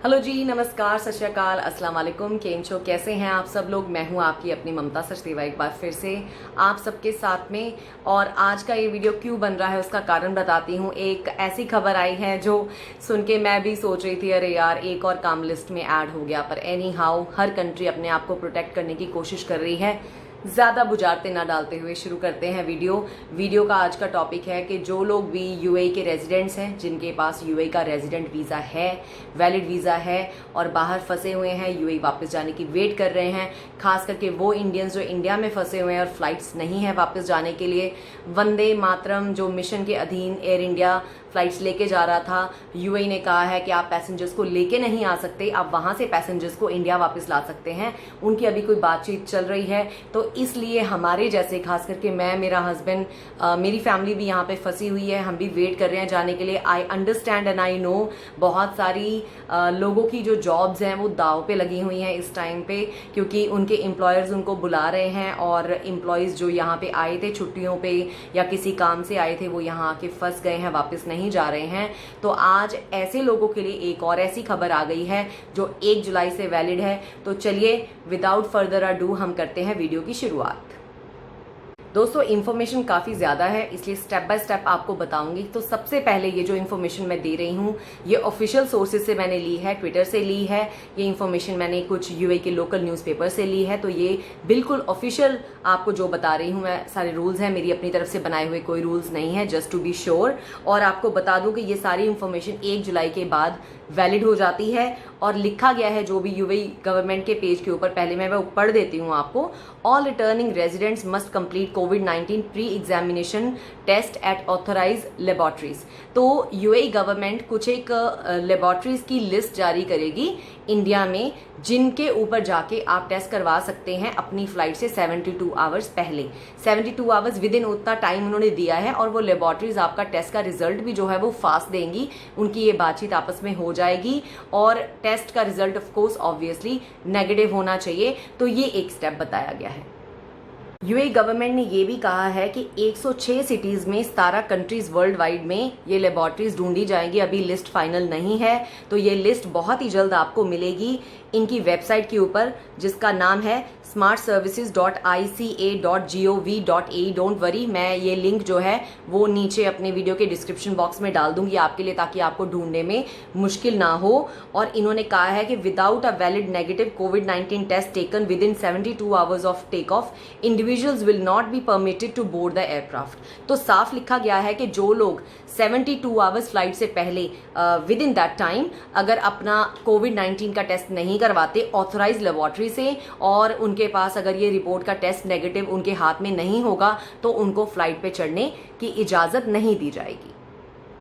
Hello जी, नमस्कार, सत श्री अकाल, अस्सलाम वालेकुम। केम छो, कैसे हैं आप सब लोग। मैं हूं आपकी अपनी ममता सचदेवा एक बार फिर से आप सबके साथ में। और आज का ये वीडियो क्यों बन रहा है उसका कारण बताती हूं। एक ऐसी खबर आई है जो सुन के मैं भी सोच रही थी अरे यार एक और काम लिस्ट में ऐड हो गया। पर एनी हाउ हर कंट्री अपने आप को प्रोटेक्ट करने की कोशिश कर रही है। ज़्यादा बुझारते ना डालते हुए शुरू करते हैं वीडियो का आज का टॉपिक है कि जो लोग भी यूएई के रेजिडेंट्स हैं, जिनके पास यूएई का रेजिडेंट वीज़ा है, वैलिड वीज़ा है और बाहर फंसे हुए हैं, यूएई वापस जाने की वेट कर रहे हैं, खास करके वो इंडियंस जो इंडिया में फंसे हुए हैं और फ्लाइट्स नहीं है वापस जाने के लिए। वंदे मातरम जो मिशन के अधीन एयर इंडिया फ्लाइट्स लेके जा रहा था, यूएई ने कहा है कि आप पैसेंजर्स को लेके नहीं आ सकते, आप वहां से पैसेंजर्स को इंडिया वापस ला सकते हैं। उनकी अभी कोई बातचीत चल रही है, तो इसलिए हमारे जैसे खास करके मैं, मेरा हस्बैंड, मेरी फैमिली भी यहाँ पे फंसी हुई है। हम भी वेट कर रहे हैं जाने के लिए। I understand and I know बहुत सारी लोगों की जो जॉब्स हैं वो दाव पे लगी हुई हैं इस टाइम पे, क्योंकि उनके एम्प्लॉयर्स उनको बुला रहे हैं और एम्प्लॉयज़ जो यहाँ पे आए थे छुट्टियों पे या किसी काम से आए थे वो यहाँ आके फंस गए हैं, वापस नहीं जा रहे हैं। तो आज ऐसे लोगों के लिए एक और ऐसी खबर आ गई है जो 1 जुलाई से वैलिड है। तो चलिए विदाउट फर्दर अडू हम करते हैं वीडियो की शुरुआत। दोस्तों इन्फॉर्मेशन काफ़ी ज़्यादा है, इसलिए स्टेप बाय स्टेप आपको बताऊंगी। तो सबसे पहले ये जो इन्फॉर्मेशन मैं दे रही हूँ ये ऑफिशियल सोर्सेज से मैंने ली है, ट्विटर से ली है। ये इन्फॉर्मेशन मैंने कुछ यूएई के लोकल न्यूज़पेपर से ली है। तो ये बिल्कुल ऑफिशियल आपको जो बता रही हूँ मैं, सारे रूल्स हैं, मेरी अपनी तरफ से बनाए हुए कोई रूल्स नहीं है, जस्ट टू बी श्योर। और आपको बता दूं कि ये सारी इन्फॉर्मेशन 1 जुलाई के बाद वैलिड हो जाती है। और लिखा गया है जो भी यूएई गवर्नमेंट के पेज के ऊपर, पहले मैं वो पढ़ देती हूँ आपको। All returning residents must complete कोविड-19 pre examination test at authorise laboratories. तो यूएई गवर्नमेंट कुछ एक लेबोरेटरीज की लिस्ट जारी करेगी इंडिया में, जिनके ऊपर जाके आप टेस्ट करवा सकते हैं अपनी फ्लाइट से 72 आवर्स पहले। 72 आवर्स विद इन उतना टाइम उन्होंने दिया है। और वो लेबोरेटरीज आपका टेस्ट का रिजल्ट भी जो है वो फास्ट देंगी, उनकी ये बातचीत आपस में हो जाएगी। और टेस्ट का result of course obviously negative होना चाहिए। तो ये एक स्टेप बताया गया है। यूएई गवर्नमेंट ने ये भी कहा है कि 106 सिटीज में 17 कंट्रीज वर्ल्ड वाइड में ये लेबोरेटरीज ढूंढी जाएंगी। अभी लिस्ट फाइनल नहीं है, तो ये लिस्ट बहुत ही जल्द आपको मिलेगी इनकी वेबसाइट के ऊपर, जिसका नाम है smartservices.ica.gov.in। डोंट वरी, मैं ये लिंक जो है वो नीचे अपने वीडियो के डिस्क्रिप्शन बॉक्स में डाल दूंगी आपके लिए, ताकि आपको ढूंढने में मुश्किल ना हो। और इन्होंने कहा है कि विदाउट अ वैलिड नेगेटिव कोविड-19 test taken within 72 hours of take off, individuals will not be permitted to board the aircraft. तो साफ लिखा गया है कि जो लोग 72 आवर्स फ्लाइट से पहले विद इन दैट टाइम अगर अपना कोविड-19 का टेस्ट नहीं करवाते ऑथराइज लेबोरेटरी से, और उनके पास अगर ये रिपोर्ट का टेस्ट नेगेटिव उनके हाथ में नहीं होगा, तो उनको फ्लाइट पे चढ़ने की इजाजत नहीं दी जाएगी।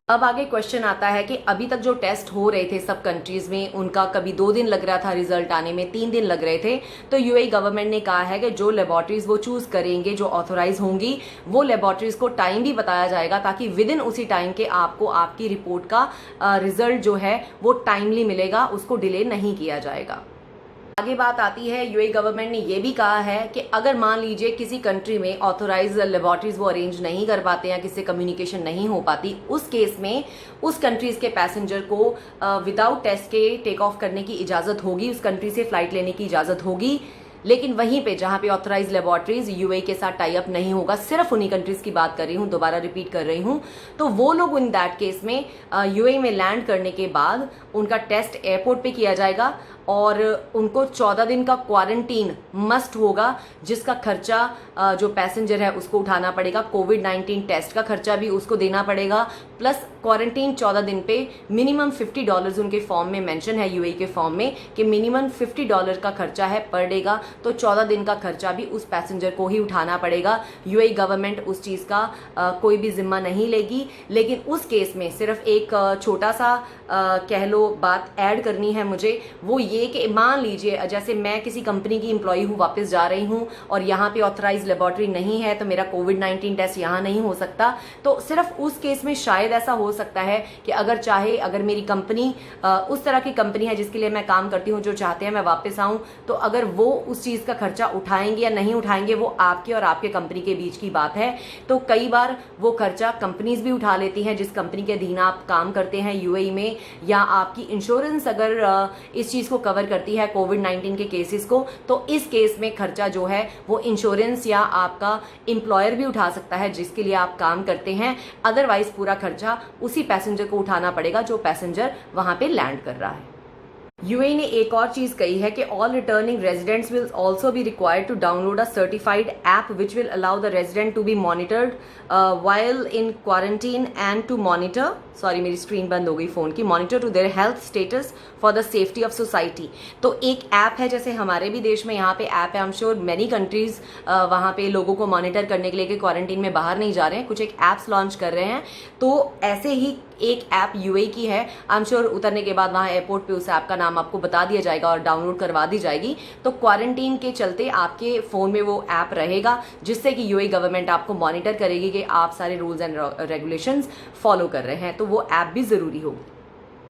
अब आगे क्वेश्चन आता है कि अभी तक जो टेस्ट हो रहे थे सब कंट्रीज में, उनका कभी 2 दिन लग रहा था रिजल्ट आने में, 3 दिन लग रहे थे। तो यूएई गवर्नमेंट ने कहा है कि जो लेबोरेटरीज वो चूज करेंगे, जो ऑथोराइज होंगी, वो लेबोरेटरीज को टाइम भी बताया जाएगा, ताकि विद इन उसी टाइम के आपको आपकी रिपोर्ट का रिजल्ट जो है वो टाइमली मिलेगा, उसको डिले नहीं किया जाएगा। आगे बात आती है, यूएई गवर्नमेंट ने यह भी कहा है कि अगर मान लीजिए किसी कंट्री में ऑथोराइज लेबोरेटरीज वो अरेंज नहीं कर पाते या किसी से कम्युनिकेशन नहीं हो पाती, उस केस में उस कंट्रीज के पैसेंजर को विदाउट टेस्ट के टेक ऑफ करने की इजाजत होगी, उस कंट्री से फ्लाइट लेने की इजाजत होगी। लेकिन वहीं पे जहां पे ऑथराइज लेबोरेटरीज यूएई के साथ टाई अप नहीं होगा, सिर्फ उन्हीं कंट्रीज की बात कर रही हूं, दोबारा रिपीट कर रही हूं, तो वो लोग इन दैट केस में यूएई में लैंड करने के बाद उनका टेस्ट एयरपोर्ट पे किया जाएगा और उनको 14 दिन का क्वारंटीन मस्ट होगा, जिसका खर्चा जो पैसेंजर है उसको उठाना पड़ेगा। कोविड-19 टेस्ट का खर्चा भी उसको देना पड़ेगा, प्लस क्वारंटीन 14 दिन पे मिनिमम $50 उनके फॉर्म में मेंशन है, यूएई के फॉर्म में, कि मिनिमम $50 का खर्चा है पर डे का। तो 14 दिन का खर्चा भी उस पैसेंजर को ही उठाना पड़ेगा। यूएई गवर्नमेंट उस चीज का कोई भी जिम्मा नहीं लेगी। लेकिन उस केस में सिर्फ एक छोटा सा कह लो बात ऐड करनी है मुझे, वो ये कि मान लीजिए जैसे मैं किसी कंपनी की एम्प्लॉई हूँ, वापस जा रही हूँ और यहाँ पे ऑथराइज लेबोरेटरी नहीं है, तो मेरा कोविड-19 टेस्ट यहाँ नहीं हो सकता, तो सिर्फ उस केस में शायद ऐसा हो सकता है कि अगर मेरी कंपनी उस तरह की कंपनी है जिसके लिए मैं काम करती हूँ, जो चाहते हैं मैं वापस आऊँ, तो अगर वो उस चीज़ का खर्चा उठाएंगे या नहीं उठाएंगे वो आपके और आपके कंपनी के बीच की बात है। तो कई बार वो खर्चा कंपनीज भी उठा लेती हैं जिस कंपनी के अधीन आप काम करते हैं यूएई में, या आपकी इंश्योरेंस अगर इस चीज़ को कवर करती है कोविड-19 के केसेस को, तो इस केस में खर्चा जो है वो इंश्योरेंस या आपका एम्प्लॉयर भी उठा सकता है जिसके लिए आप काम करते हैं। अदरवाइज पूरा खर्चा उसी पैसेंजर को उठाना पड़ेगा जो पैसेंजर वहां पे लैंड कर रहा है। यूएई ने एक और चीज कही है कि all returning residents will also be required to download a certified app which will allow the resident to be monitored while in quarantine and to monitor, sorry मेरी स्क्रीन बंद हो गई फोन की, monitor to their health status for the safety of society. तो एक app है, जैसे हमारे भी देश में यहाँ पे ऐप है, आई एम श्योर मेनी कंट्रीज वहाँ पे लोगों को मॉनिटर करने के लिए कि क्वारंटीन में बाहर नहीं जा रहे हैं, कुछ एक ऐप्स लॉन्च कर रहे हैं। तो ऐसे ही एक ऐप यूएई की है, आई एम श्योर उतरने के बाद वहाँ एयरपोर्ट पे उस ऐप का नाम आपको बता दिया जाएगा और डाउनलोड करवा दी जाएगी। तो क्वारंटीन के चलते आपके फोन में वो ऐप रहेगा जिससे कि यूएई गवर्नमेंट आपको मॉनिटर करेगी कि आप सारे रूल्स एंड रेगुलेशंस फॉलो कर रहे हैं, तो वो ऐप भी जरूरी होगी।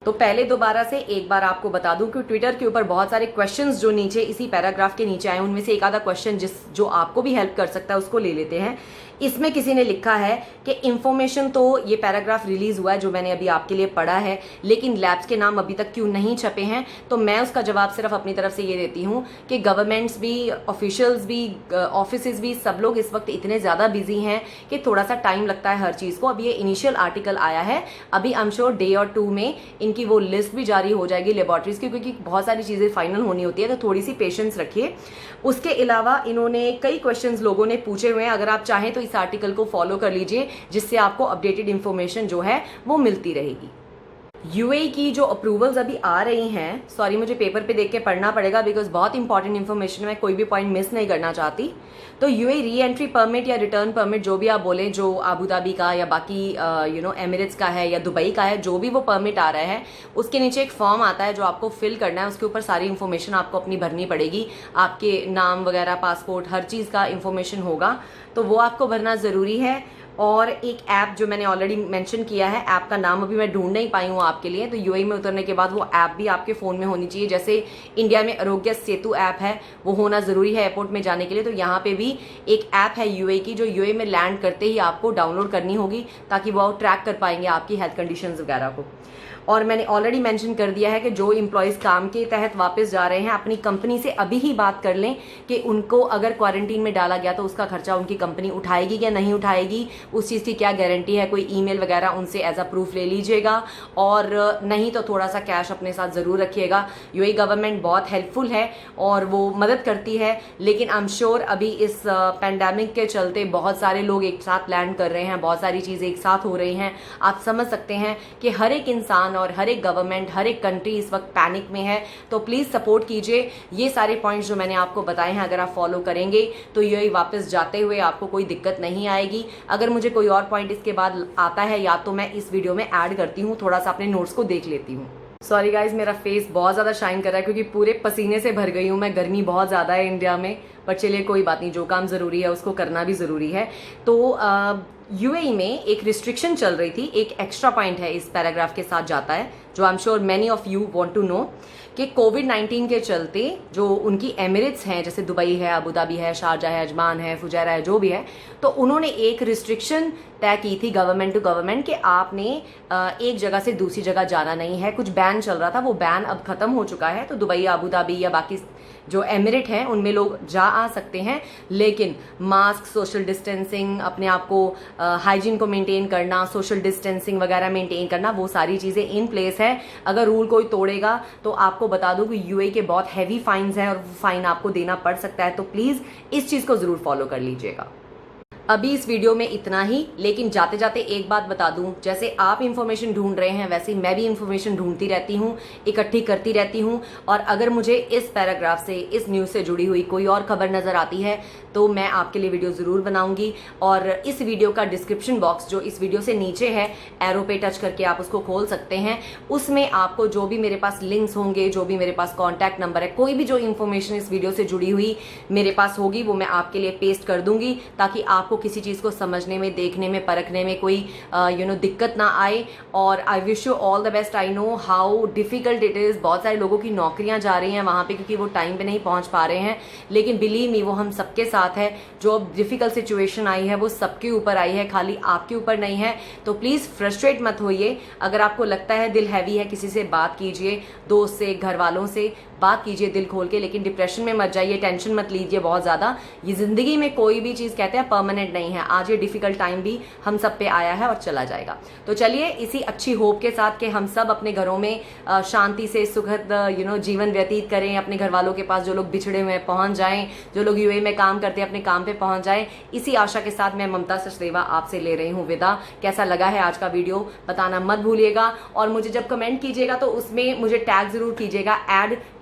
तो पहले दोबारा से एक बार आपको बता दूं कि ट्विटर के ऊपर बहुत सारे क्वेश्चंस जो नीचे इसी पैराग्राफ के नीचे आए, उनमें से एक आधा क्वेश्चन जो आपको भी हेल्प कर सकता है उसको ले लेते हैं। इसमें किसी ने लिखा है कि इंफॉर्मेशन, तो ये पैराग्राफ रिलीज हुआ है जो मैंने अभी आपके लिए पढ़ा है, लेकिन लैब्स के नाम अभी तक क्यों नहीं छपे हैं? तो मैं उसका जवाब सिर्फ अपनी तरफ से ये देती हूँ कि गवर्नमेंट्स भी, ऑफिशियल्स भी, ऑफिसेज भी, सब लोग इस वक्त इतने ज़्यादा बिजी हैं कि थोड़ा सा टाइम लगता है हर चीज़ को। अभी ये इनिशियल आर्टिकल आया है, अभी आई एम श्योर डे और 2 में इनकी वो लिस्ट भी जारी हो जाएगी लेबोरेटरीज की, क्योंकि बहुत सारी चीज़ें फाइनल होनी होती है, तो थोड़ी सी पेशेंस रखिए। उसके अलावा इन्होंने कई क्वेश्चंस लोगों ने पूछे हुए हैं, अगर आप चाहें तो इस आर्टिकल को फॉलो कर लीजिए जिससे आपको अपडेटेड इंफॉर्मेशन जो है वो मिलती रहेगी। यूएई की जो अप्रूवल्स अभी आ रही हैं, सॉरी मुझे पेपर पे देख के पढ़ना पड़ेगा बिकॉज बहुत इंपॉर्टेंट इन्फॉर्मेशन, मैं कोई भी पॉइंट मिस नहीं करना चाहती। तो यूएई री एंट्री परमिट या रिटर्न परमिट जो भी आप बोलें, जो अबू धाबी का या बाकी एमिरेट्स का है या दुबई का है, जो भी वो परमिट आ रहा है, उसके नीचे एक फॉर्म आता है जो आपको फिल करना है। उसके ऊपर सारी इन्फॉर्मेशन आपको अपनी भरनी पड़ेगी, आपके नाम वगैरह, पासपोर्ट, हर चीज़ का इन्फॉर्मेशन होगा, तो वो आपको भरना ज़रूरी है। और एक ऐप जो मैंने ऑलरेडी मेंशन किया है, ऐप का नाम अभी मैं ढूंढ नहीं पाई हूँ आपके लिए, तो यूएई में उतरने के बाद वो ऐप भी आपके फ़ोन में होनी चाहिए। जैसे इंडिया में आरोग्य सेतु ऐप है, वो होना ज़रूरी है एयरपोर्ट में जाने के लिए, तो यहाँ पे भी एक ऐप है यूएई की जो यूएई में लैंड करते ही आपको डाउनलोड करनी होगी ताकि वो ट्रैक कर पाएंगे आपकी हेल्थ कंडीशंस वगैरह को। और मैंने ऑलरेडी मेंशन कर दिया है कि जो एम्प्लॉयज़ काम के तहत वापस जा रहे हैं, अपनी कंपनी से अभी ही बात कर लें कि उनको अगर क्वारंटीन में डाला गया तो उसका खर्चा उनकी कंपनी उठाएगी या नहीं उठाएगी, उस चीज़ की क्या गारंटी है। कोई ईमेल वगैरह उनसे एज अ प्रूफ ले लीजिएगा, और नहीं तो थोड़ा सा कैश अपने साथ ज़रूर रखिएगा। यूएई गवर्नमेंट बहुत हेल्पफुल है और वो मदद करती है, लेकिन आई एम श्योर अभी इस पैंडेमिक के चलते बहुत सारे लोग एक साथ लैंड कर रहे हैं, बहुत सारी चीज़ें एक साथ हो रही हैं। आप समझ सकते हैं कि हर एक इंसान और हर एक गवर्नमेंट, हर एक कंट्री इस वक्त पैनिक में है, तो प्लीज सपोर्ट कीजिए। ये सारे पॉइंट्स जो मैंने आपको बताए हैं अगर आप फॉलो करेंगे तो ये वापस जाते हुए आपको कोई दिक्कत नहीं आएगी। अगर मुझे कोई और पॉइंट इसके बाद आता है या तो मैं इस वीडियो में ऐड करती हूँ, थोड़ा सा अपने नोट्स को देख लेती हूँ। सॉरी गाइज, मेरा फेस बहुत ज़्यादा शाइन कर रहा है क्योंकि पूरे पसीने से भर गई हूँ मैं, गर्मी बहुत ज़्यादा है इंडिया में, पर चलिए कोई बात नहीं, जो काम ज़रूरी है उसको करना भी ज़रूरी है। तो यूएई में एक रिस्ट्रिक्शन चल रही थी, एक एक्स्ट्रा पॉइंट है इस पैराग्राफ के साथ जाता है जो I am sure many of you want to know, कि कोविड-19 के चलते जो उनकी एमिरेट्स हैं, जैसे दुबई है, अबू धाबी है, शारजा है, अजमान है, फुजैरा है, जो भी है, तो उन्होंने एक रिस्ट्रिक्शन तय की थी गवर्नमेंट टू गवर्नमेंट कि आपने एक जगह से दूसरी जगह जाना नहीं है। कुछ बैन चल रहा था, वो बैन अब खत्म हो चुका है, तो दुबई, अबू धाबी या बाकी जो एमिरेट हैं उनमें लोग जा आ सकते हैं, लेकिन मास्क, सोशल डिस्टेंसिंग, अपने आप को हाइजीन को मेंटेन करना, सोशल डिस्टेंसिंग वगैरह मेंटेन करना, वो सारी चीज़ें इन प्लेस है। अगर रूल कोई तोड़ेगा तो आपको बता दूं कि यूएई के बहुत हैवी फाइन्स हैं और फाइन आपको देना पड़ सकता है, तो प्लीज़ इस चीज़ को ज़रूर फॉलो कर लीजिएगा। अभी इस वीडियो में इतना ही, लेकिन जाते जाते एक बात बता दूं, जैसे आप इंफॉर्मेशन ढूंढ रहे हैं वैसे मैं भी इंफॉर्मेशन ढूंढती रहती हूं, इकट्ठी करती रहती हूं। और अगर मुझे इस पैराग्राफ से, इस न्यूज़ से जुड़ी हुई कोई और खबर नजर आती है तो मैं आपके लिए वीडियो जरूर बनाऊंगी। और इस वीडियो का डिस्क्रिप्शन बॉक्स जो इस वीडियो से नीचे है, एरो पे टच करके आप उसको खोल सकते हैं। उसमें आपको जो भी मेरे पास लिंक्स होंगे, जो भी मेरे पास कॉन्टैक्ट नंबर है, कोई भी जो इंफॉर्मेशन इस वीडियो से जुड़ी हुई मेरे पास होगी वो मैं आपके लिए पेस्ट कर दूंगी, ताकि आपको किसी चीज को समझने में, देखने में, परखने में कोई दिक्कत ना आए। और I wish you all the best. I know how difficult it is. बहुत सारे लोगों की नौकरियां जा रही हैं वहां पे क्योंकि वो टाइम पे नहीं पहुंच पा रहे हैं, लेकिन बिलीव मी वो हम सबके साथ है। जो अब डिफिकल्ट सिचुएशन आई है वो सबके ऊपर आई है, खाली आपके ऊपर नहीं है। तो प्लीज फ्रस्ट्रेट मत होइए। अगर आपको लगता है दिल हैवी है, किसी से बात कीजिए, दोस्त से, घर वालों से बात कीजिए दिल खोल के, लेकिन डिप्रेशन में मत जाइए, टेंशन मत लीजिए बहुत ज्यादा। ये जिंदगी में कोई भी चीज कहते हैं परमानेंट नहीं है। आज ये डिफिकल्ट टाइम भी हम सब पे आया है और चला जाएगा। तो चलिए इसी अच्छी होप के साथ कि हम सब अपने घरों में शांति से सुखद जीवन व्यतीत करें, अपने घर वालों के पास जो लोग बिछड़े हुए हैं पहुंच जाएं, जो लोग यूएई में काम करते हैं अपने काम पे पहुंच जाएं। इसी आशा के साथ मैं ममता सचदेवा आपसे ले रही हूँ विदा। कैसा लगा है आज का वीडियो बताना मत भूलिएगा, और मुझे जब कमेंट कीजिएगा तो उसमें मुझे टैग जरूर कीजिएगा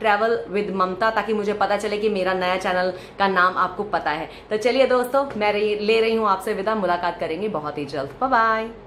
@ट्रैवल विद ममता, ताकि मुझे पता चले कि मेरा नया चैनल का नाम आपको पता है। तो चलिए दोस्तों, मैं ले रही हूँ आपसे विदा। मुलाकात करेंगे बहुत ही जल्द। Bye bye.